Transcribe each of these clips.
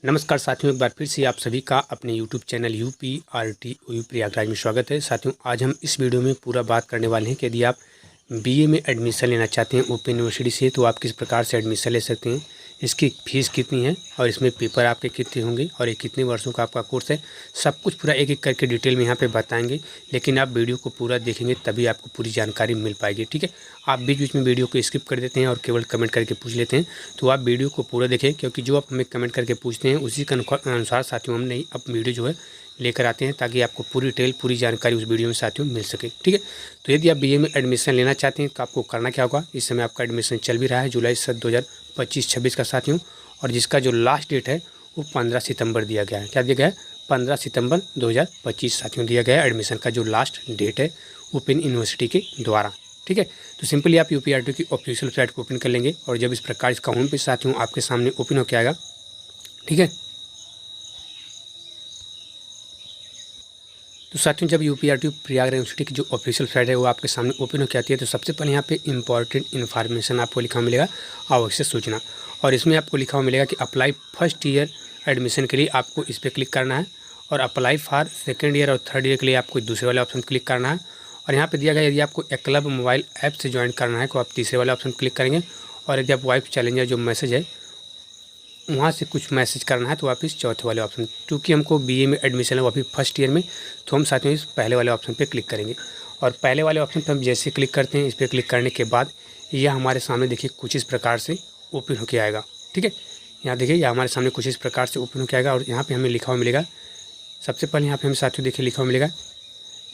नमस्कार साथियों, एक बार फिर से आप सभी का अपने यूट्यूब चैनल UPRTOU प्रयागराज में स्वागत है। साथियों, आज हम इस वीडियो में पूरा बात करने वाले हैं कि यदि आप बीए में एडमिशन लेना चाहते हैं ओपन यूनिवर्सिटी से तो आप किस प्रकार से एडमिशन ले सकते हैं, इसकी फ़ीस कितनी है और इसमें पेपर आपके कितने होंगे और ये कितने वर्षों का आपका कोर्स है, सब कुछ पूरा एक एक करके डिटेल में यहाँ पे बताएंगे। लेकिन आप वीडियो को पूरा देखेंगे तभी आपको पूरी जानकारी मिल पाएगी। ठीक है, आप बीच बीच में वीडियो को स्किप कर देते हैं और केवल कमेंट करके पूछ लेते हैं, तो आप वीडियो को पूरा देखें, क्योंकि जो आप हमें कमेंट करके पूछते हैं उसी के अनुसार साथियों हम नई अब वीडियो जो है लेकर आते हैं, ताकि आपको पूरी डिटेल पूरी जानकारी उस वीडियो में साथियों मिल सके। ठीक है, तो यदि आप बीए में एडमिशन लेना चाहते हैं तो आपको करना क्या होगा। इस समय आपका एडमिशन चल भी रहा है जुलाई 2025-26 का साथियों, और जिसका जो लास्ट डेट है वो 15 सितंबर दिया गया है। क्या दिया गया है? 15 सितंबर 2025 साथियों दिया गया है एडमिशन का जो लास्ट डेट है ओपन यूनिवर्सिटी के द्वारा। ठीक है, तो सिंपली आप UPRTO की ऑफिशियल वेबसाइट को ओपन कर लेंगे और जब इस प्रकार इसका होम पेज साथियों आपके सामने ओपन होकर आएगा। ठीक है, तो साथियों जब UPRTO प्रयागराज यूनिवर्सिटी की जो ऑफिशियल वेबसाइट है वो आपके सामने ओपन होकर आती है तो सबसे पहले यहाँ पे इंपॉर्टेंट इन्फॉर्मेशन आपको लिखा हुआ मिलेगा, आवश्यक सूचना, और इसमें आपको लिखा हुआ मिलेगा कि अप्लाई फर्स्ट ईयर एडमिशन के लिए आपको इस पर क्लिक करना है, और अप्लाई फॉर सेकेंड ईयर और थर्ड ईयर के लिए आपको दूसरे वाले ऑप्शन क्लिक करना है। और यहाँ पे दिया गया यदि आपको एकलव्य मोबाइल ऐप से ज्वाइन करना है तो आप तीसरे वाले ऑप्शन क्लिक करेंगे, और यदि आप वाइफ चैलेंजर जो मैसेज है वहाँ से कुछ मैसेज करना है तो आप इस चौथे वाले ऑप्शन, क्योंकि हमको बीए में एडमिशन है वो अभी फर्स्ट ईयर में, तो हम साथियों इस पहले वाले ऑप्शन पे क्लिक करेंगे। और पहले वाले ऑप्शन पे हम जैसे क्लिक करते हैं, इस पर क्लिक करने के बाद यह हमारे सामने देखिए कुछ इस प्रकार से ओपन होकर आएगा। ठीक है, यहाँ देखिए यह हमारे सामने कुछ इस प्रकार से ओपन होकर आएगा, और यहाँ पर हमें लिखा हुआ मिलेगा, सबसे पहले यहाँ पर हमें साथियों देखिए लिखा हुआ मिलेगा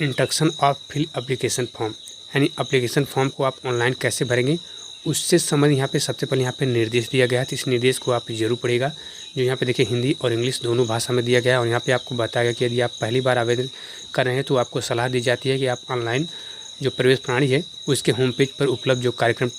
instruction of fill application form, यानी एप्लीकेशन फॉर्म को आप ऑनलाइन कैसे भरेंगे उससे संबंधित यहाँ पे सबसे पहले यहाँ पे निर्देश दिया गया है। तो इस निर्देश को आप जरूर पढ़िएगा, जो यहाँ पे देखिए हिंदी और इंग्लिश दोनों भाषा में दिया गया है। और यहाँ पे आपको बताया गया कि यदि आप पहली बार आवेदन कर रहे हैं तो आपको सलाह दी जाती है कि आप ऑनलाइन जो प्रवेश प्रणाली है उसके होम पेज पर उपलब्ध जो कार्यक्रम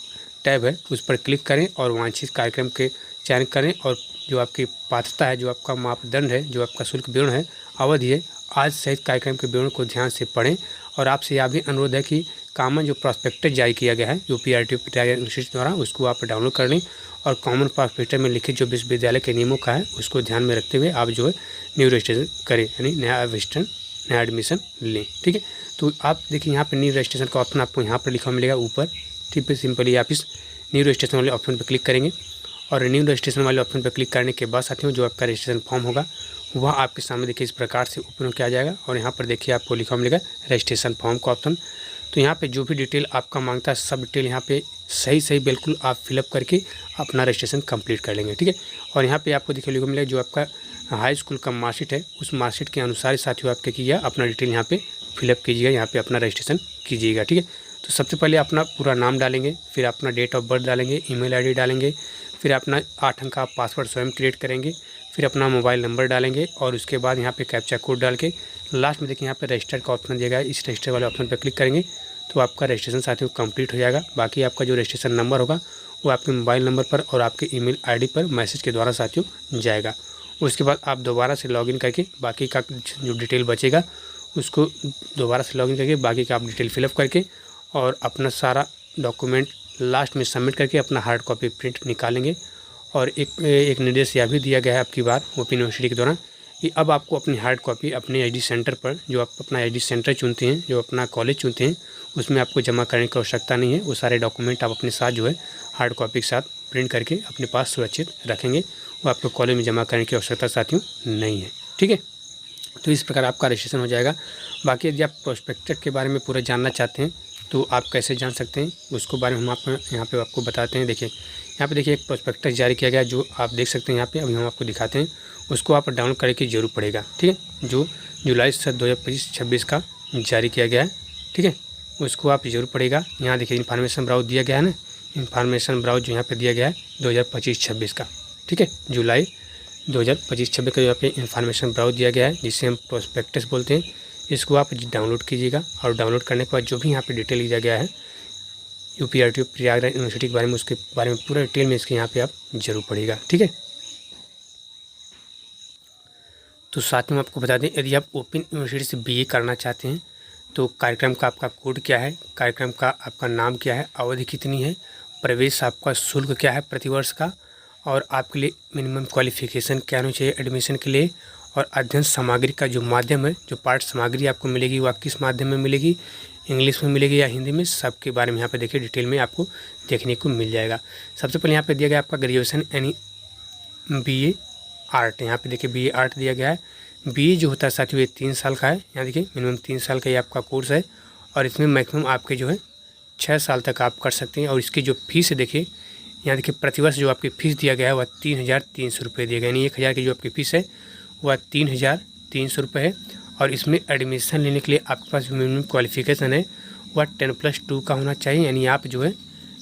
टैब है उस पर क्लिक करें और वांछित कार्यक्रम के चयन करें, और जो आपकी पात्रता है, जो आपका मापदंड है, जो आपका शुल्क विवरण है, अवधि है, आज सहित कार्यक्रम के विवरण को ध्यान से पढ़ें। और आपसे यह भी अनुरोध है कि कॉमन जो प्रॉस्पेक्टस जारी किया गया है UPRTO प्रयागराज यूनिवर्सिटी द्वारा उसको आप डाउनलोड कर लें, और कॉमन प्रॉस्पेक्टस में लिखित जो विश्वविद्यालय के नियमों का है उसको ध्यान में रखते हुए आप जो है न्यू रजिस्ट्रेशन करें, यानी नया एडमिशन लें। ठीक है, तो आप देखिए यहाँ पर न्यू रजिस्ट्रेशन का ऑप्शन आपको यहाँ पर लिखा मिलेगा ऊपर। ठीक है, सिंपली आप इस न्यू रजिस्ट्रेशन वाले ऑप्शन पर क्लिक करेंगे, और न्यू रजिस्ट्रेशन वाले ऑप्शन पर क्लिक करने के बाद साथियों जो आपका रजिस्ट्रेशन फॉर्म होगा वह आपके सामने देखिए इस प्रकार से ओपन होकर आ जाएगा, और यहाँ पर देखिए आपको लिखा मिलेगा रजिस्ट्रेशन फॉर्म का ऑप्शन। तो यहाँ पे जो भी डिटेल आपका मांगता है सब डिटेल यहाँ पे सही बिल्कुल आप फिलअप करके अपना रजिस्ट्रेशन कंप्लीट कर लेंगे। ठीक है, और यहाँ पे आपको देखिए लिखा मिलेगा जो आपका हाई स्कूल का मार्कशीट है उस मार्कशीट के अनुसार साथियों आपके किया अपना डिटेल यहाँ पे फिलअप कीजिएगा, यहाँ पे अपना रजिस्ट्रेशन कीजिएगा। ठीक है, तो सबसे पहले अपना पूरा नाम डालेंगे, फिर अपना डेट ऑफ बर्थ डालेंगे, ईमेल ID डालेंगे, फिर अपना 8 अंक का पासवर्ड स्वयं क्रिएट करेंगे, फिर अपना मोबाइल नंबर डालेंगे, और उसके बाद यहाँ पे कैप्चा कोड डाल के लास्ट में देखिए यहाँ पे रजिस्टर का ऑप्शन दिया गया है, इस रजिस्टर वाले ऑप्शन पर क्लिक करेंगे तो आपका रजिस्ट्रेशन साथियों कंप्लीट हो जाएगा। बाकी आपका जो रजिस्ट्रेशन नंबर होगा वो आपके मोबाइल नंबर पर और आपके ईमेल ID पर मैसेज के द्वारा साथियों जाएगा। उसके बाद आप दोबारा से लॉगिन करके बाकी का जो डिटेल बचेगा उसको दोबारा से लॉगिन करके बाकी का आप डिटेल फिलअप करके और अपना सारा डॉक्यूमेंट लास्ट में सबमिट करके अपना हार्ड कॉपी प्रिंट निकालेंगे। और एक निर्देश यह भी दिया गया है आपकी बार ओपन यूनिवर्सिटी के दौरान कि अब आपको अपनी हार्ड कॉपी अपने ID सेंटर पर, जो आप अपना ID सेंटर चुनते हैं, जो अपना कॉलेज चुनते हैं, उसमें आपको जमा करने की आवश्यकता नहीं है। वो सारे डॉक्यूमेंट आप अपने साथ जो है हार्ड कॉपी के साथ प्रिंट करके अपने पास सुरक्षित रखेंगे, वो आपको कॉलेज में जमा करने की आवश्यकता साथियों नहीं है। ठीक है, तो इस प्रकार आपका रजिस्ट्रेशन हो जाएगा। बाकी यदि आप प्रोस्पेक्टस के बारे में पूरा जानना चाहते हैं तो आप कैसे जान सकते हैं उसको बारे में हम आपको यहाँ पे आपको बताते हैं। देखिए यहाँ पे देखिए एक प्रोस्पेक्टस जारी किया गया जो आप देख सकते हैं यहाँ पे, अभी हम आपको दिखाते हैं, उसको आप डाउनलोड करके जरूर पड़ेगा। ठीक है, जो जुलाई 2025-26 का जारी किया गया है। ठीक है, उसको आप जरूर पढ़ेगा। यहाँ देखिए इन्फॉर्मेशन ब्राउज दिया गया है ना, इन्फॉर्मेशन ब्राउज जो यहाँ पे दिया गया है 2025-26 का। ठीक है, जुलाई 2025-26 का यहाँ पे इन्फॉर्मेशन ब्राउज दिया गया है जिसे हम प्रोस्पेक्टस बोलते हैं। इसको आप डाउनलोड कीजिएगा, और डाउनलोड करने के बाद जो भी यहाँ पे डिटेल दिया गया है UPRTO प्रयागराज यूनिवर्सिटी के बारे में, उसके बारे में पूरा डिटेल में इसके यहाँ पे आप जरूर पढ़िएगा। ठीक है, तो साथ में आपको बता दें यदि आप ओपन यूनिवर्सिटी से BA करना चाहते हैं तो कार्यक्रम का आपका कोड क्या है, कार्यक्रम का आपका नाम क्या है, अवधि कितनी है, प्रवेश आपका शुल्क क्या है प्रतिवर्ष का, और आपके लिए मिनिमम क्वालिफ़िकेशन क्या होनी चाहिए एडमिशन के लिए, और अध्ययन सामग्री का जो माध्यम है, जो पाठ्य सामग्री आपको मिलेगी वह किस माध्यम में मिलेगी, इंग्लिश में मिलेगी या हिंदी में, सबके बारे में यहाँ पे देखिए डिटेल में आपको देखने को मिल जाएगा। सबसे पहले यहाँ पे दिया गया आपका ग्रेजुएशन यानी BA आर्ट, यहाँ पे देखिए BA आर्ट दिया गया है। BA जो होता है साथियों ये 3 साल का है, यहाँ देखिए मिनिमम 3 साल का ये आपका कोर्स है, और इसमें मैक्सिमम आपके जो है 6 साल तक आप कर सकते हैं। और इसकी जो फीस है देखिए, यहाँ देखिए प्रतिवर्ष जो आपकी फ़ीस दिया गया है वह 3,300 रुपये दिया गया, यानी 1,000 की जो आपकी फ़ीस है वह 3,300 रुपये है। और इसमें एडमिशन लेने के लिए आपके पास जो मिनिमम क्वालिफ़िकेशन है वह 10+2 का होना चाहिए, यानी आप जो है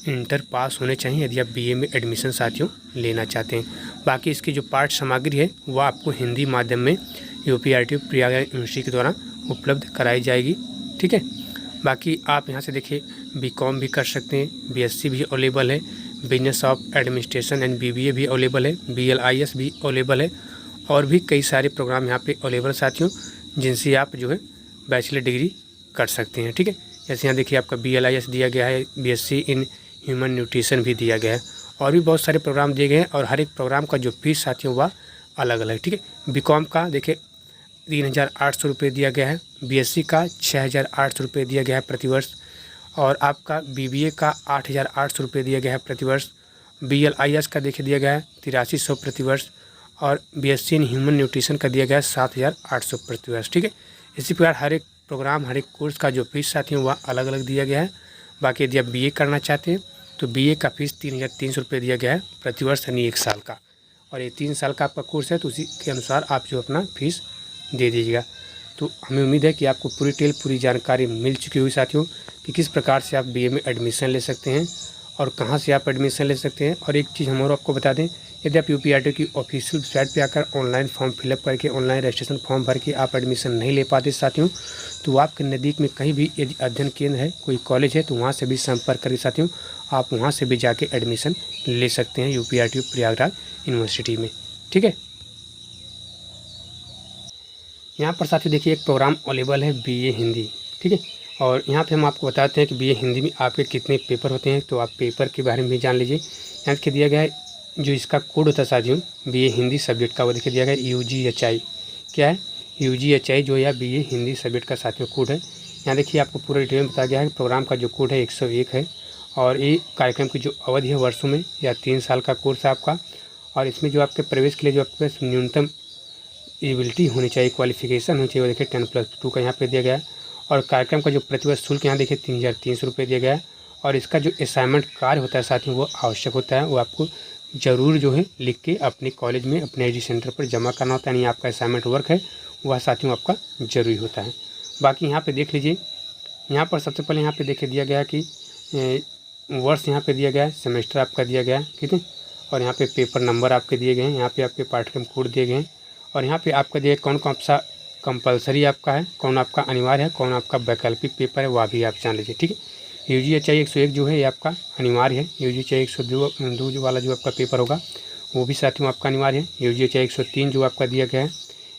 इंटर पास होने चाहिए यदि आप BA में एडमिशन साथियों लेना चाहते हैं। बाकी इसकी जो पाठ्य सामग्री है वह आपको हिंदी माध्यम में UPRTU प्रयागराज यूनिवर्सिटी के द्वारा उपलब्ध कराई जाएगी, ठीक है। बाकी आप यहाँ से देखिए BCom भी कर सकते हैं, BSc भी अवेलेबल है, business of administration and BBA भी अवेलेबल है, BLIS भी अवेलेबल है, और भी कई सारे प्रोग्राम यहाँ पे अवेलेबल साथियों जिनसे आप जो है बैचलर डिग्री कर सकते हैं, ठीक है। जैसे यहाँ देखिए आपका BLIS दिया गया है, BSc इन ह्यूमन न्यूट्रिशन भी दिया गया है, और भी बहुत सारे प्रोग्राम दिए गए हैं, और हर एक प्रोग्राम का जो फीस साथियों वह अलग अलग है, ठीक है। BCom का देखिए 3,800 रुपये दिया गया है, BSc का 6,800 रुपये दिया गया है प्रतिवर्ष, और आपका BBA का 8,800 रुपये दिया गया है प्रतिवर्ष, BLIS का देखिए दिया गया है 8,300 प्रतिवर्ष, और BSc इन ह्यूमन न्यूट्रिशन का दिया गया है 7,800 प्रतिवर्ष, ठीक है। इसी प्रकार हर एक प्रोग्राम हर एक कोर्स का जो फीस साथियों वह अलग अलग दिया गया है। बाकी यदि आप BA करना चाहते हैं तो BA का फीस 3,300 रुपये दिया गया है प्रतिवर्ष, यानी 1 साल का, और ये 3 साल का आपका कोर्स है, तो उसी के अनुसार आप जो अपना फीस दे दीजिएगा। तो हमें उम्मीद है कि आपको पूरी जानकारी मिल चुकी हुई साथियों कि किस प्रकार से आप BA में एडमिशन ले सकते हैं और कहाँ से आप एडमिशन ले सकते हैं। और एक चीज़ हम और आपको बता दें, यदि आप UPRTU की ऑफिशियल वेबसाइट पे आकर ऑनलाइन फॉर्म फिलअप करके ऑनलाइन रजिस्ट्रेशन फॉर्म भर के आप एडमिशन नहीं ले पाते साथियों, तो आपके नज़दीक में कहीं भी यदि अध्ययन केंद्र है, कोई कॉलेज है, तो वहाँ से भी संपर्क करिए साथियों, आप वहाँ से भी जाके एडमिशन ले सकते हैं UPRTU प्रयागराज यूनिवर्सिटी में, ठीक है। यहाँ पर साथियों देखिए एक प्रोग्राम अवेलेबल है BA हिंदी, ठीक है। और यहाँ पे हम आपको बताते हैं कि BA हिंदी में आपके कितने पेपर होते हैं, तो आप पेपर के बारे में भी जान लीजिए। यहाँ पे दिया गया है जो इसका कोड होता है साथियों BA हिंदी सब्जेक्ट का, वो देखिए दिया गया है UGHI, क्या है UGHI जो है BA हिंदी सब्जेक्ट का साथियों कोड है। यहाँ देखिए आपको पूरा डिटेल में बताया गया है। प्रोग्राम का जो कोड है 101 है, और ये कार्यक्रम की जो अवधि है वर्षों में या 3 साल का कोर्स है आपका। और इसमें जो आपके प्रवेश के लिए जो आपके पास न्यूनतम एबिलिटी होनी चाहिए, क्वालिफिकेशन होनी चाहिए, वो देखिए 10+2 का यहाँ पे दिया गया है। और कार्यक्रम का जो प्रतिवर्ष शुल्क यहाँ देखिए 3,300 रुपये दिया गया है। और इसका जो असाइनमेंट कार्य होता है साथियों वो आवश्यक होता है, वो आपको ज़रूर जो है लिख के अपने कॉलेज में अपने एडी सेंटर पर जमा करना होता है, यानी आपका असाइनमेंट वर्क है वह साथियों आपका ज़रूरी होता है। बाकी यहाँ पे देख लीजिए, यहाँ पर सबसे पहले यहाँ पे देखिए दिया गया है कि वर्ष यहाँ पे दिया गया है, सेमेस्टर आपका दिया गया है, ठीक है। और यहाँ पे पेपर नंबर आपके दिए गए हैं, यहाँ पे आपके पाठ्यक्रम कोड दिए गए हैं, और यहाँ पे आपका दिए कौन कौन सा कंपलसरी आपका है, कौन आपका अनिवार्य है, कौन आपका वैकल्पिक पेपर है, वह भी आप जान लीजिए, ठीक है। UGHI 101 जो है ये आपका अनिवार्य है, UGHI 102 वाला जो आपका पेपर होगा वो भी साथियों आपका अनिवार्य है, UGHI 103 जो आपका दिया गया है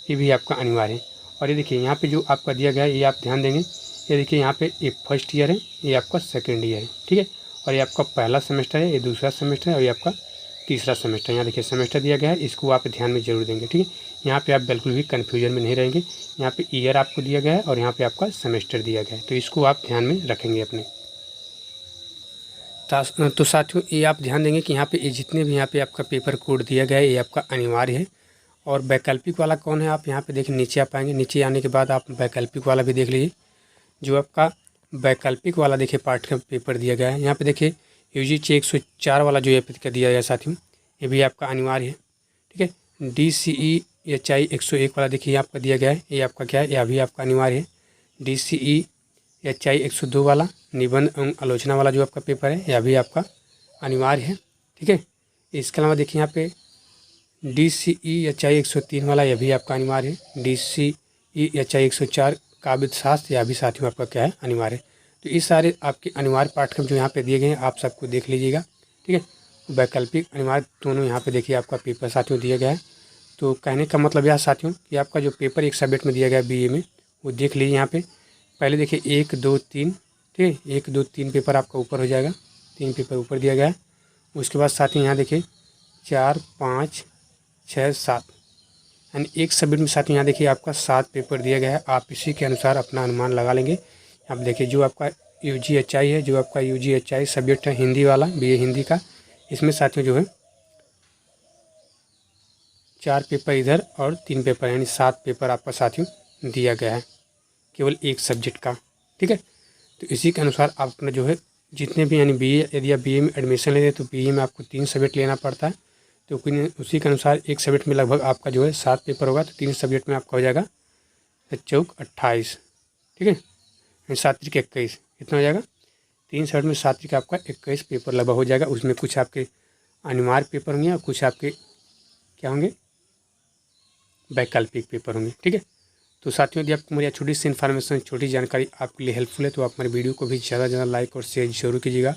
ये भी आपका अनिवार्य है। और ये देखिए यहाँ पे जो आपका दिया गया है ये आप ध्यान देंगे, ये देखिए यहाँ पे ये फर्स्ट ईयर है, ये आपका सेकेंड ईयर है, ठीक है। और ये आपका पहला सेमेस्टर है, ये दूसरा सेमेस्टर है, और ये आपका तीसरा सेमेस्टर। यहाँ देखिए सेमेस्टर दिया गया है, इसको आप ध्यान में जरूर देंगे, ठीक है। यहाँ पे आप बिल्कुल भी कन्फ्यूजन में नहीं रहेंगे, यहाँ पे ईयर आपको दिया गया है और यहाँ पे आपका सेमेस्टर दिया गया है, तो इसको आप ध्यान में रखेंगे अपने। तो साथियों ये आप ध्यान देंगे कि यहाँ पे ये जितने भी यहाँ पे आपका पेपर कोड दिया गया है ये आपका अनिवार्य है। और वैकल्पिक वाला कौन है, आप यहाँ पे देखिए नीचे आप आएंगे, नीचे आने के बाद आप वैकल्पिक वाला भी देख लीजिए। जो आपका वैकल्पिक वाला देखिए पाठ्यक्रम पेपर दिया गया है, यहाँ पे देखिए UGHI 104 वाला जो ये दिया गया साथियों ये भी आपका अनिवार्य है, ठीक है। DCEHI 101 वाला देखिए आपका दिया गया है, ये आपका क्या है, यह भी आपका अनिवार्य है। DCEHI 102 वाला निबंध एवं आलोचना वाला जो आपका पेपर है यह भी आपका अनिवार्य है, ठीक है। इसके अलावा देखिए यहाँ पे DCEHI 103 वाला यह भी आपका अनिवार्य है। DCEHI 104 काबिल शास्त्र यह भी साथियों आपका क्या है, अनिवार्य है। तो ये सारे आपके अनिवार्य पाठ्यक्रम जो यहाँ पे दिए गए हैं आप सबको देख लीजिएगा, ठीक है। वैकल्पिक अनिवार्य दोनों यहाँ पे देखिए आपका पेपर साथियों दिया गया है। तो कहने का मतलब यह साथियों कि आपका जो पेपर एक सब्जेक्ट में दिया गया है BA में वो देख लीजिए। यहाँ पे पहले देखिए 1 2 3, ठीक है, 1 2 3 पेपर आपका ऊपर हो जाएगा, 3 पेपर ऊपर दिया गया है। उसके बाद साथियों यहाँ देखिए 4, 5, 6, 7 यानी एक सब्जेक्ट में साथियों यहाँ देखिए आपका 7 पेपर दिया गया है। आप इसी के अनुसार अपना अनुमान लगा लेंगे। आप देखिए जो आपका UGHI है, जो आपका UGHI सब्जेक्ट है हिंदी वाला, BA हिंदी का, इसमें साथियों जो है 4 पेपर इधर और 3 पेपर यानी 7 पेपर आपका साथियों दिया गया है केवल एक सब्जेक्ट का। ठीक है, तो इसी के अनुसार आप अपना जो है जितने भी यानी BA, यदि आप BA में एडमिशन लेते हैं तो BA में आपको 3 सब्जेक्ट लेना पड़ता है। तो उसी के अनुसार एक सब्जेक्ट में लगभग आपका जो है 7 पेपर होगा, तो 3 सब्जेक्ट में आपका हो जाएगा 7 × 28। ठीक है, 7 × 21 कितना हो जाएगा, 3 सब्जेक्ट में 7 × आपका 21 पेपर लगभग हो जाएगा। उसमें कुछ आपके अनिवार्य पेपर होंगे और कुछ आपके क्या होंगे, वैकल्पिक पेपर होंगे। ठीक है, तो साथियों यदि आपको मेरी छोटी सी इन्फॉर्मेशन, छोटी जानकारी आपके लिए हेल्पफुल है तो आप हमारे वीडियो को भी ज़्यादा से ज़्यादा लाइक और शेयर जरूर कीजिएगा।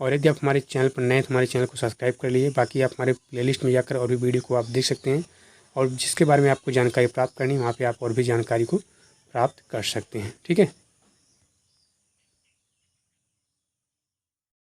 और यदि आप हमारे चैनल पर नए तो हमारे चैनल को सब्सक्राइब कर लीजिए। बाकी आप हमारे प्लेलिस्ट में जाकर और भी वीडियो को आप देख सकते हैं, और जिसके बारे में आपको जानकारी प्राप्त करनी है वहाँ पे आप और भी जानकारी को प्राप्त कर सकते हैं। ठीक है।